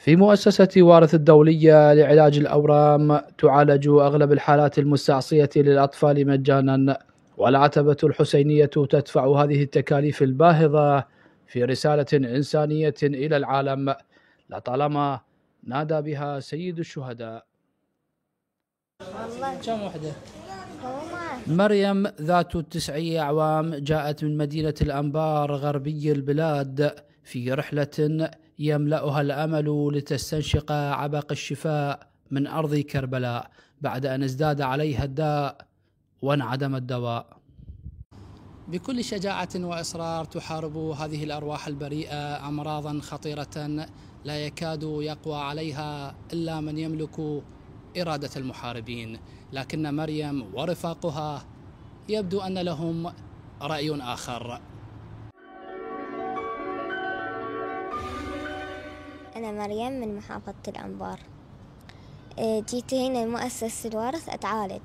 في مؤسسة وارث الدولية لعلاج الأورام تعالج أغلب الحالات المستعصية للأطفال مجانا، والعتبة الحسينية تدفع هذه التكاليف الباهظة في رسالة إنسانية إلى العالم لطالما نادى بها سيد الشهداء. كم وحدة؟ مريم ذات 9 أعوام جاءت من مدينة الأنبار غربي البلاد في رحلة يملأها الأمل لتستنشق عبق الشفاء من أرض كربلاء بعد أن ازداد عليها الداء وانعدم الدواء. بكل شجاعة وإصرار تحارب هذه الأرواح البريئة أمراضا خطيرة لا يكاد يقوى عليها إلا من يملك إرادة المحاربين، لكن مريم ورفاقها يبدو أن لهم رأي آخر. أنا مريم من محافظة الأنبار، جيت هنا مؤسسة الوارث أتعالج،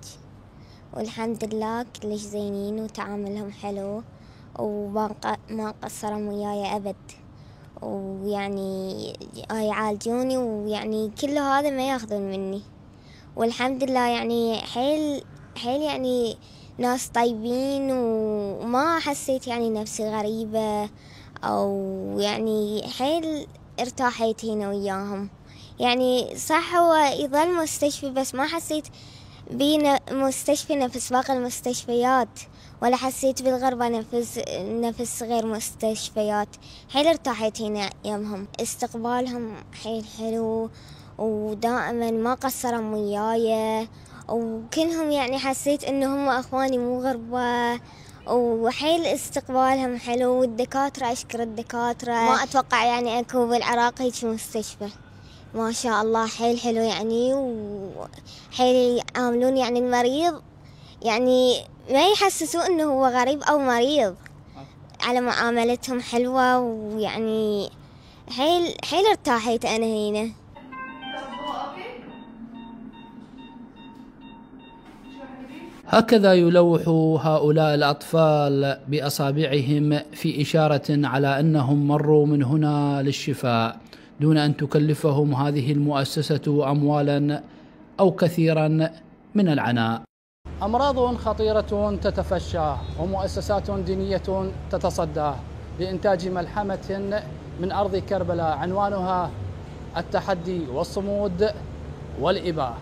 والحمد لله كلش زينين وتعاملهم حلو وما قصروا وياي أبد، ويعني يعالجوني ويعني كل هذا ما ياخذون مني، والحمد لله يعني حيل يعني ناس طيبين، وما حسيت يعني نفسي غريبة أو يعني حيل ارتاحيت هنا وياهم. يعني صح هو يظل مستشفى بس ما حسيت بينا مستشفى نفس باقي المستشفيات، ولا حسيت بالغربة نفس غير مستشفيات. حيل ارتاحيت هنا يمهم، استقبالهم حيل حلو ودائما ما قصروا وياي، وكلهم يعني حسيت انهم اخواني مو غربة، وحيل استقبالهم حلو. والدكاترة اشكر الدكاترة، ما اتوقع يعني اكو بالعراق هيك مستشفى، ما شاء الله حيل حلو يعني، وحيل يعاملون يعني المريض يعني ما يحسسوه انه هو غريب او مريض، على معاملتهم حلوة، ويعني حيل ارتاحيت انا هنا. هكذا يلوح هؤلاء الأطفال بأصابعهم في إشارة على أنهم مروا من هنا للشفاء دون أن تكلفهم هذه المؤسسة أموالا أو كثيرا من العناء. أمراض خطيرة تتفشى ومؤسسات دينية تتصدى لإنتاج ملحمة من أرض كربلاء عنوانها التحدي والصمود والإباء.